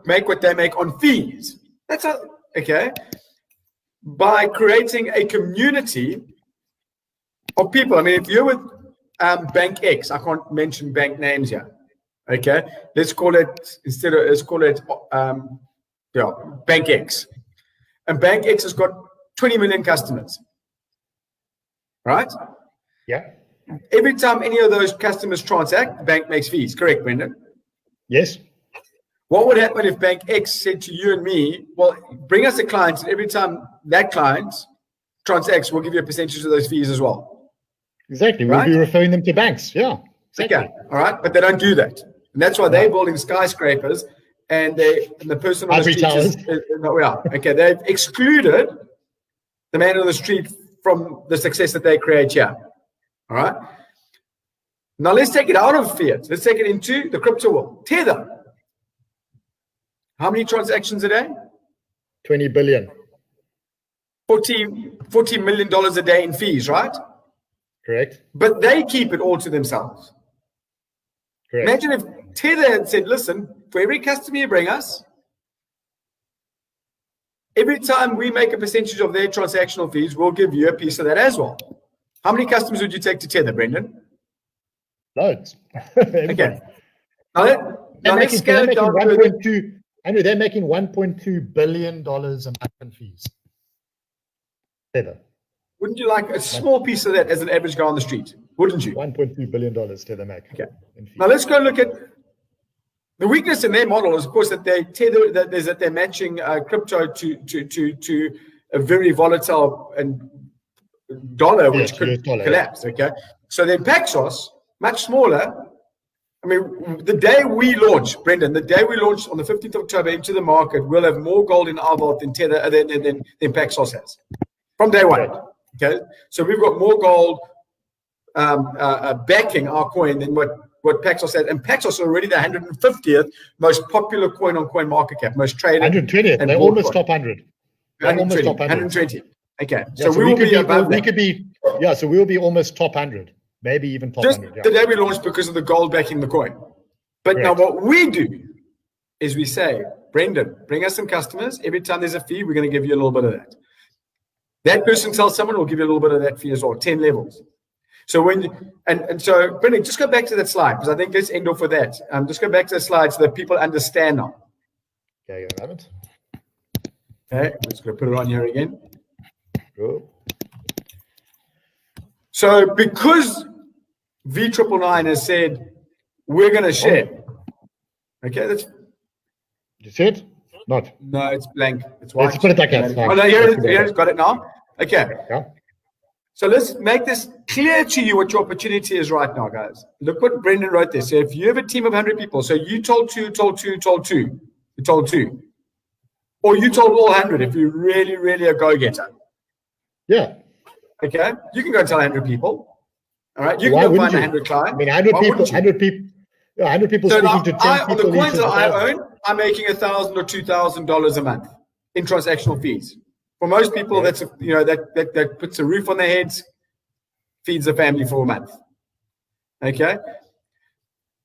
S1: make what they make on fees. That's okay. By creating a community of people. I mean, if you're with Bank X, I can't mention bank names here. Okay, let's call it Bank X. And Bank X has got 20 million customers. Right?
S2: Yeah.
S1: Every time any of those customers transact, the bank makes fees. Correct, Brendan?
S2: Yes.
S1: What would happen if Bank X said to you and me, well, bring us a client, and every time that client transacts, we'll give you a percentage of those fees as well?
S2: Exactly.
S1: Right?
S2: We'll be referring them to banks. Yeah. Exactly.
S1: Okay. All right. But they don't do that. And that's why they're building skyscrapers and the person on the street okay. They've excluded the man on the street from the success that they create here. All right. Now let's take it out of fiat. Let's take it into the crypto world. Tether. How many transactions a day?
S2: 20 billion.
S1: $40 million a day in fees, right?
S2: Correct.
S1: But they keep it all to themselves.
S2: Correct.
S1: Imagine if Tether had said, listen, for every customer you bring us, every time we make a percentage of their transactional fees, we'll give you a piece of that as well. How many customers would you take to Tether, Brendan?
S2: Loads.
S1: Okay. Now let's scale it down to
S2: Andrew, they're making $1.2 billion a month in fees. Tether.
S1: Wouldn't you like a small piece of that as an average guy on the street? Wouldn't you?
S2: $1.2 billion Tether make.
S1: Okay. Now let's go look at the weakness in their model is, of course, that they're matching crypto to a very volatile and dollar, which could collapse. Okay. So then Paxos, much smaller. I mean, the day we launch, Brendan, on the 15th of October into the market, we'll have more gold in our vault than Tether than Paxos has from day one. Okay, so we've got more gold backing our coin than what Paxos has, and Paxos is already the 150th most popular coin on coin market cap, most traded.
S2: 120th. They're almost top 100.
S1: 120. Okay,
S2: yeah, so we will be above. We could be. Yeah, so we'll be almost top 100. Maybe even top 100.
S1: Just the day we launched because of the gold backing the coin. But now what we do is we say, Brendan, bring us some customers. Every time there's a fee, we're going to give you a little bit of that. That person tells someone, we'll give you a little bit of that fee as well, 10 levels. So so Brendan, just go back to that slide because I think let's end off with that. Just go back to the slide so that people understand now.
S2: Okay, you have it.
S1: Okay, I'm just going to put it on here again.
S2: Cool.
S1: So because V999 has said we're going to share. Okay, that's.
S2: You see it? Not.
S1: No, it's blank. It's white.
S2: Let's put it like that.
S1: Oh no, here it is. Got it now. Okay.
S2: Yeah.
S1: So let's make this clear to you what your opportunity is right now, guys. Look what Brendan wrote there. So if you have a team of 100 people, so you told two, you told two, or you told all 100 if you're really, really a go-getter.
S2: Yeah.
S1: Okay. You can go and tell 100 people. All right. You can go find 100 clients.
S2: I mean, 100 people. Yeah, 100 people
S1: so
S2: speaking to 10 people.
S1: On the coins that I own, I'm making $1,000 or $2,000 a month in transactional fees. For most people, that's that puts a roof on their heads, feeds the family for a month. Okay.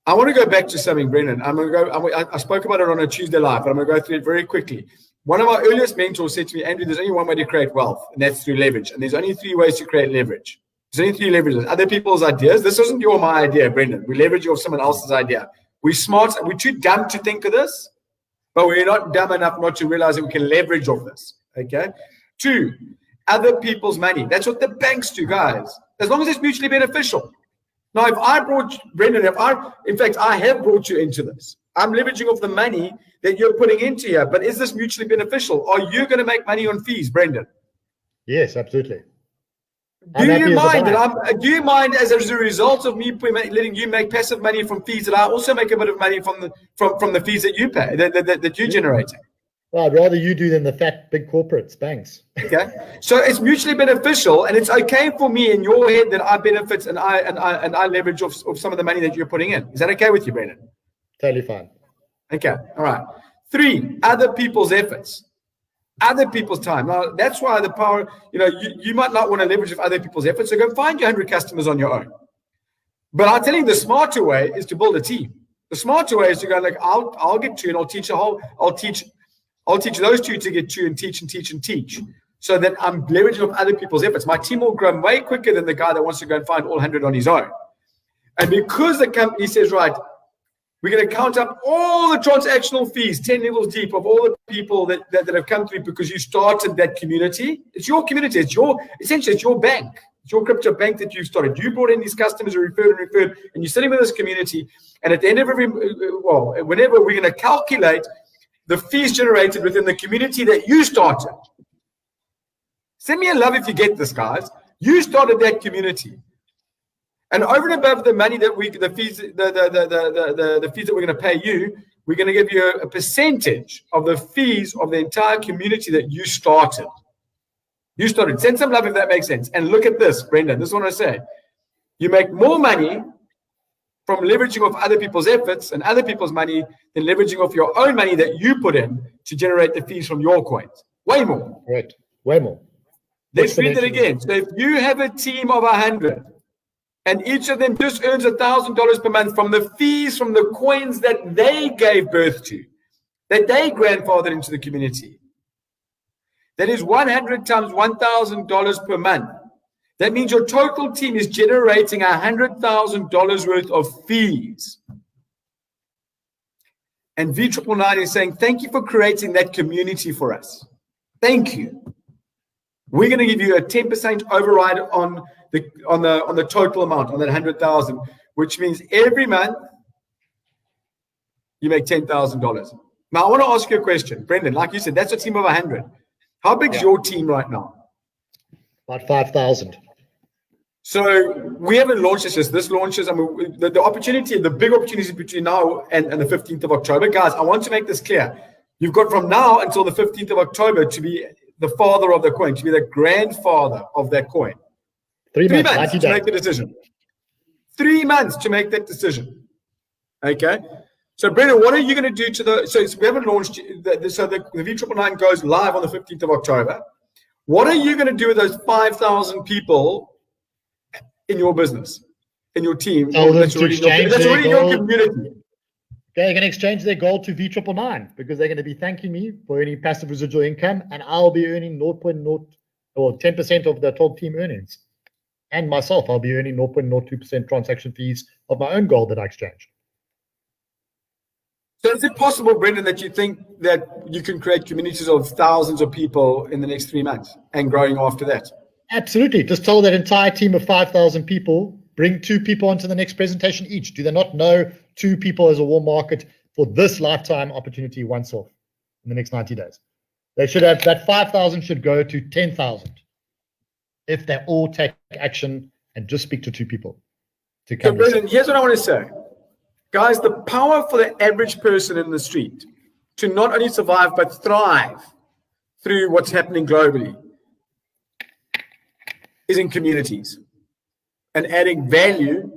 S1: I want to go back to something, Brendan. I spoke about it on a Tuesday live, but I'm going to go through it very quickly. One of our earliest mentors said to me, Andrew, there's only one way to create wealth, and that's through leverage. And there's only 3 ways to create leverage. There's only three leverages. Other people's ideas. This isn't your or my idea, Brendan. We leverage you off someone else's idea. We're smart. We're too dumb to think of this, but we're not dumb enough not to realize that we can leverage off this. Okay. 2, other people's money. That's what the banks do, guys. As long as it's mutually beneficial. Now, if I brought Brendan, in fact, I have brought you into this. I'm leveraging off the money that you're putting into here. But is this mutually beneficial? Are you going to make money on fees, Brendan?
S2: Yes, absolutely.
S1: Do you mind as a result of me letting you make passive money from fees that I also make a bit of money from the fees that you pay, that you're generating?
S2: Well, I'd rather you do than the fat big corporates, banks.
S1: Okay, so it's mutually beneficial, and it's okay for me in your head that I benefit and I leverage off some of the money that you're putting in. Is that okay with you, Brendan?
S2: Totally fine.
S1: Okay, all right. 3, other people's efforts. Other people's time. Now, that's why the power, you might not want to leverage of other people's efforts, so go find your 100 customers on your own. But I'll tell you, the smarter way is to build a team. The smarter way is to go like, I'll get 2 and I'll teach those 2 to get 2 and teach, so that I'm leveraging off other people's efforts. My team will grow way quicker than the guy that wants to go and find all 100 on his own. And because the company says, right, we're going to count up all the transactional fees, 10 levels deep, of all the people that have come through because you started that community. It's your community. Essentially, it's your bank. It's your crypto bank that you've started. You brought in these customers who referred, and you're sitting with this community. And at the end of whenever we're going to calculate the fees generated within the community that you started. Send me a love if you get this, guys. You started that community. And over and above the money that the fees that we're going to pay you, we're going to give you a percentage of the fees of the entire community that you started. You started. Send some love if that makes sense. And look at this, Brendan. This is what I say. You make more money from leveraging off other people's efforts and other people's money than leveraging off your own money that you put in to generate the fees from your coins. Way more.
S2: Right. Way more.
S1: Let's read that again. So if you have a team of 100, and each of them just earns $1,000 per month from the fees from the coins that they gave birth to, that they grandfathered into the community. That is 100 times $1,000 per month. That means your total team is generating $100,000 worth of fees. And V999 is saying, thank you for creating that community for us. Thank you. We're going to give you a 10% override on the total amount, on that 100,000, which means every month you make $10,000. Now, I want to ask you a question. Brendan, like you said, that's a team of 100. How big is your team right now?
S2: About 5,000.
S1: So we haven't launched this. This launches, the opportunity, the big opportunity between now and the 15th of October. Guys, I want to make this clear. You've got from now until the 15th of October to be the father of the coin, to be the grandfather of that coin.
S2: 3 months,
S1: 3 months to make the decision. 3 months to make that decision. Okay. So, Brendan, what are you going to do to so we haven't launched, the V999 goes live on the 15th of October. What are you going to do with those 5,000 people in your business, in your team?
S2: That's already in your community. They're going to exchange their gold to V999 because they're going to be thanking me for earning passive residual income, and I'll be earning 0.0 or 10% of the total team earnings. And myself, I'll be earning 0.02% transaction fees of my own gold that I exchanged.
S1: So is it possible, Brendan, that you think that you can create communities of thousands of people in the next 3 months and growing after that?
S2: Absolutely. Just tell that entire team of 5,000 people, bring 2 people onto the next presentation each. Do they not know 2 people as a warm market for this lifetime opportunity once off in the next 90 days? They should have that 5,000 should go to 10,000 if they all take action and just speak to 2 people. To come.
S1: So, Brendan, here's what I want to say. Guys, the power for the average person in the street to not only survive but thrive through what's happening globally is in communities and adding value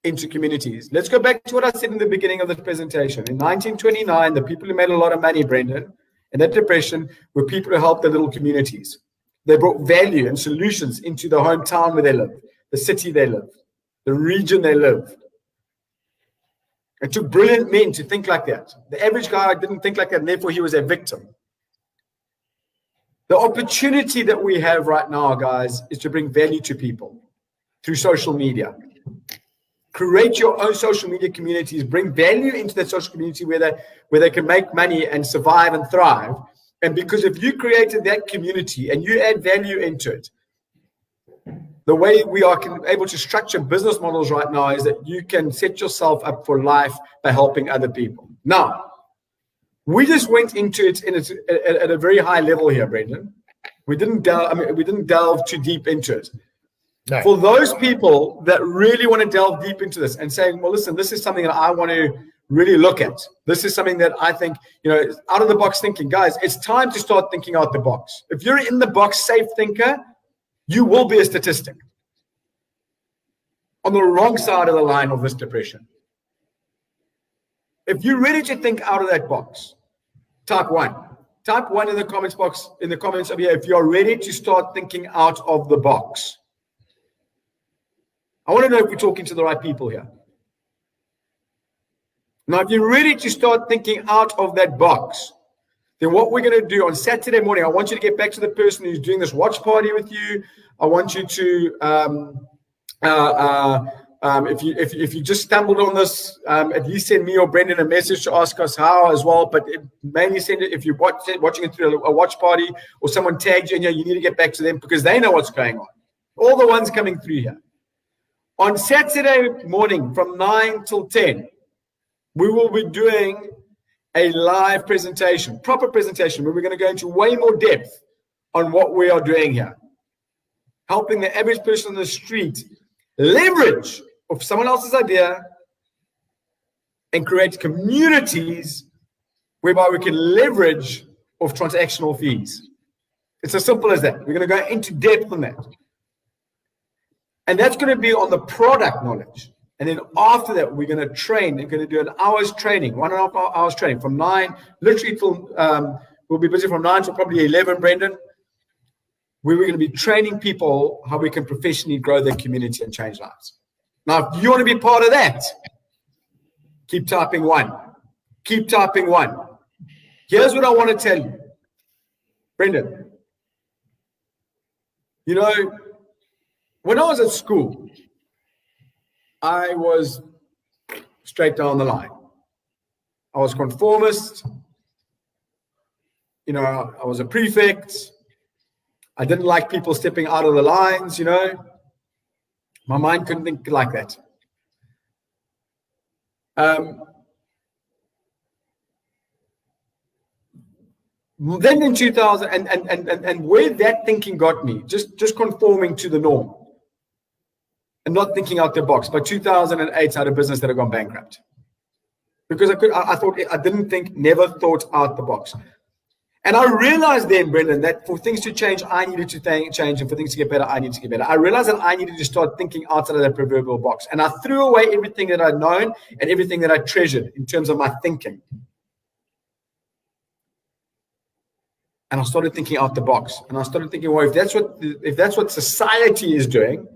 S1: into communities. Let's go back to what I said in the beginning of the presentation. In 1929, the people who made a lot of money, Brendan, in that depression were people who helped their little communities. They brought value and solutions into the hometown where they lived, the city they lived, the region they lived. It took brilliant men to think like that. The average guy didn't think like that, and therefore he was a victim. The opportunity that we have right now, guys, is to bring value to people. through social media. Create your own social media communities, bring value into that social community where they can make money and survive and thrive. And because if you created that community and you add value into it, the way we are able to structure business models right now is that you can set yourself up for life by helping other people. Now, we just went into it at a very high level here, Brendan. We didn't delve too deep into it. No. For those people that really want to delve deep into this and saying, well, listen, this is something that I want to really look at. This is something that I think, out of the box thinking. Guys, it's time to start thinking out the box. If you're in the box safe thinker, you will be a statistic on the wrong side of the line of this depression. If you're ready to think out of that box, type 1. Type 1 in the comments box, in the comments over here, if you're ready to start thinking out of the box. I want to know if we're talking to the right people here. Now, if you're ready to start thinking out of that box, then what we're going to do on Saturday morning, I want you to get back to the person who's doing this watch party with you. I want you to, if you just stumbled on this, at least send me or Brendan a message to ask us how as well. But mainly send it if you're watching it through a watch party or someone tagged you in here, you need to get back to them because they know what's going on. All the ones coming through here. On Saturday morning from 9 till 10, we will be doing a live presentation, proper presentation, where we're going to go into way more depth on what we are doing here. Helping the average person on the street leverage of someone else's idea and create communities whereby we can leverage of transactional fees. It's as simple as that. We're going to go into depth on that. And that's going to be on the product knowledge. And then after that, we're going to train. We're going to do an hour's training, 1.5 hours training from 9, literally till, we'll be busy from 9 till probably 11, Brendan. Where we're going to be training people how we can professionally grow their community and change lives. Now, if you want to be part of that, keep typing 1. Keep typing 1. Here's what I want to tell you. Brendan, when I was at school, I was straight down the line. I was conformist. I was a prefect. I didn't like people stepping out of the lines, My mind couldn't think like that. Then in 2000, and where that thinking got me, just conforming to the norm and not thinking out the box. By 2008, I had a business that had gone bankrupt because never thought out the box. And I realized then, Brendan, that for things to change, I needed to change, and for things to get better, I needed to get better. I realized that I needed to start thinking outside of that proverbial box. And I threw away everything that I'd known and everything that I treasured in terms of my thinking. And I started thinking out the box. And I started thinking, well, if that's what society is doing,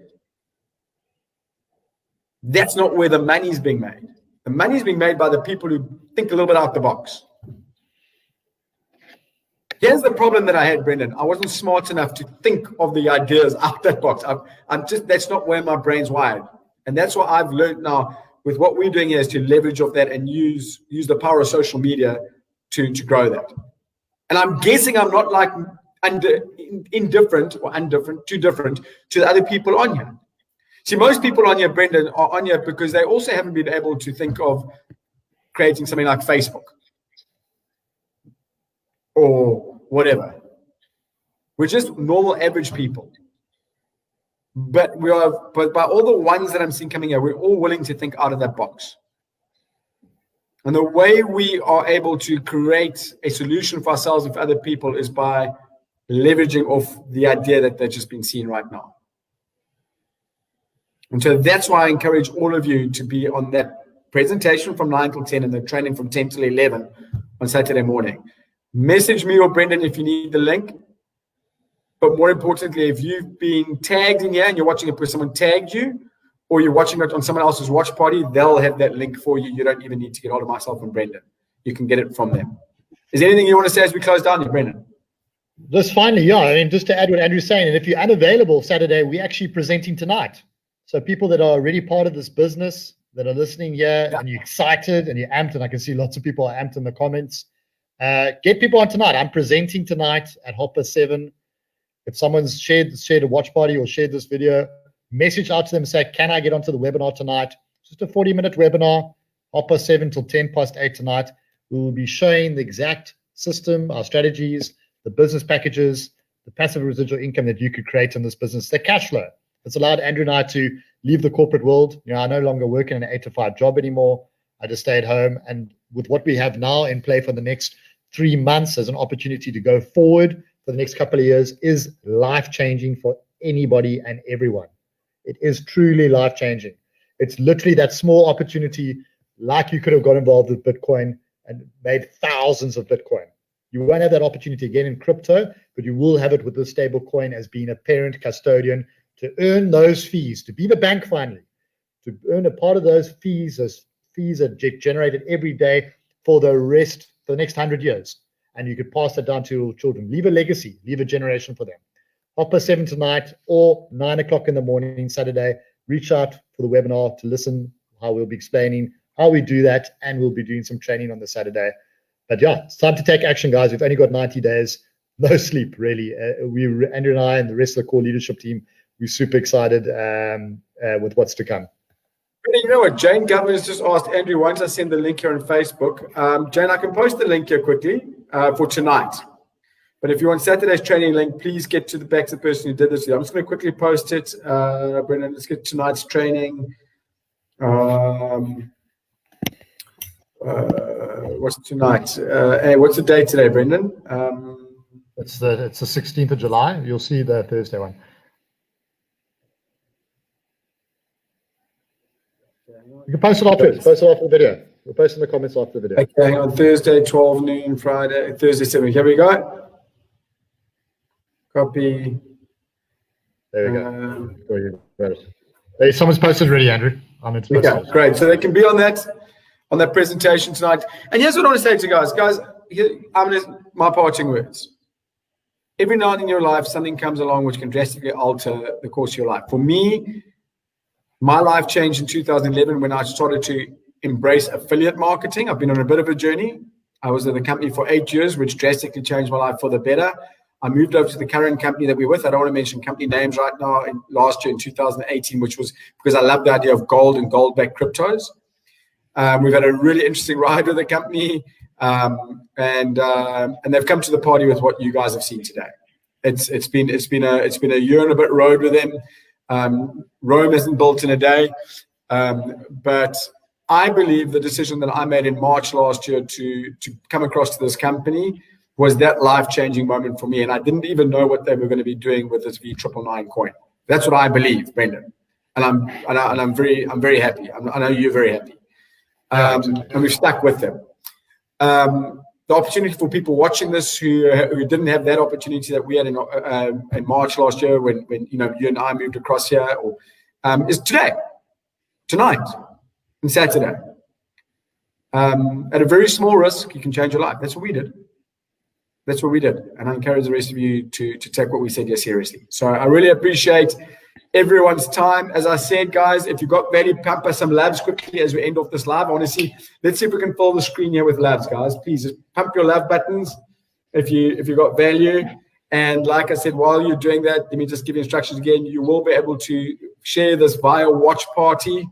S1: that's not where the money's being made. The money's being made by the people who think a little bit out the box. Here's the problem that I had, Brendan. I wasn't smart enough to think of the ideas out that box. That's not where my brain's wired. And that's what I've learned now with what we're doing here is to leverage off that and use the power of social media to grow that. And I'm guessing I'm not like indifferent to the other people on here. See, most people on here, Brendan, are on here because they also haven't been able to think of creating something like Facebook or whatever. We're just normal average people. But by all the ones that I'm seeing coming here, we're all willing to think out of that box. And the way we are able to create a solution for ourselves and for other people is by leveraging off the idea that they've just been seen right now. And so that's why I encourage all of you to be on that presentation from 9 till 10 and the training from 10 till 11 on Saturday morning. Message me or Brendan if you need the link. But more importantly, if you've been tagged in here and you're watching it because someone tagged you, or you're watching it on someone else's watch party, they'll have that link for you. You don't even need to get hold of myself and Brendan. You can get it from them. Is there anything you want to say as we close down here, Brendan?
S2: Just finally, yeah. I mean, just to add what Andrew's saying, and if you're unavailable Saturday, we're actually presenting tonight. So people that are already part of this business, that are listening here,
S1: Yeah.
S2: and you're excited and you're amped, and I can see lots of people are amped in the comments. Get people on tonight. I'm presenting tonight at 7:30. If someone's shared a watch party or shared this video, message out to them and say, can I get onto the webinar tonight? Just a 40-minute webinar, 7:30 till 8:10 tonight. We will be showing the exact system, our strategies, the business packages, the passive residual income that you could create in this business, the cash flow. It's allowed Andrew and I to leave the corporate world. I no longer work in an 8-to-5 job anymore. I just stay at home. And with what we have now in play for the next 3 months as an opportunity to go forward for the next couple of years is life-changing for anybody and everyone. It is truly life-changing. It's literally that small opportunity, like you could have got involved with Bitcoin and made thousands of Bitcoin. You won't have that opportunity again in crypto, but you will have it with the stable coin as being a parent custodian to earn those fees, to be the bank finally, to earn a part of those fees are generated every day for the next 100 years. And you could pass that down to your children. Leave a legacy, leave a generation for them. 7:30 tonight or 9 o'clock in the morning, Saturday. Reach out for the webinar to listen how we'll be explaining how we do that, and we'll be doing some training on the Saturday. But yeah, it's time to take action, guys. We've only got 90 days, no sleep, really. Andrew and I and the rest of the core leadership team, we're super excited with what's to come.
S1: You know what? Jane Governors just asked Andrew, once I send the link here on Facebook. Jane, I can post the link here quickly for tonight. But if you want Saturday's training link, please get to the back to the person who did this. I'm just going to quickly post it. Brendan, let's get tonight's training. What's tonight? Hey, what's the date today, Brendan?
S2: It's the 16th of July. You'll see the Thursday one. You can post it afterwards. Post it after the video. We'll post in the comments after the video.
S1: Okay, hang on. Thursday, 12 noon, Friday, Thursday, 7. Here we go. Copy.
S2: There we go. Hey, someone's posted already, Andrew.
S1: Okay, great. So they can be on that presentation tonight. And here's what I want to say to you guys. Guys, my parting words. Every night in your life, something comes along which can drastically alter the course of your life. For me, my life changed in 2011 when I started to embrace affiliate marketing. I've been on a bit of a journey. I was in the company for 8 years, which drastically changed my life for the better. I moved over to the current company that we're with. I don't want to mention company names right now. Last year in 2018, which was because I love the idea of gold and gold-backed cryptos. We've had a really interesting ride with the company, and they've come to the party with what you guys have seen today. It's been a year and a bit road with them. Rome isn't built in a day, but I believe the decision that I made in March last year to come across to this company was that life-changing moment for me, and I didn't even know what they were going to be doing with this V999 coin. That's what I believe, Brendan, and I'm very happy. I know you're very happy, and we've stuck with them. The opportunity for people watching this who didn't have that opportunity that we had in March last year when you and I moved across here, is tonight, and Saturday. At a very small risk, you can change your life. That's what we did. And I encourage the rest of you to take what we said here seriously. So I really appreciate everyone's time. As I said, guys, if you've got value, pump us some labs quickly as we end off this live. Let's see if we can fill the screen here with labs, guys. Please just pump your love buttons if you got value. And like I said, while you're doing that, let me just give you instructions again. You will be able to share this via watch party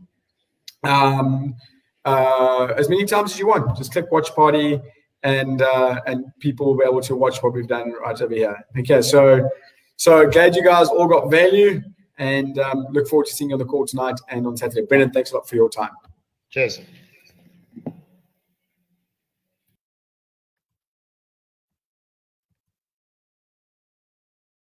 S1: as many times as you want. Just click watch party, and people will be able to watch what we've done right over here. Okay, so glad you guys all got value, and look forward to seeing you on the call tonight and on Saturday. Brendan, thanks a lot for your time.
S2: Cheers.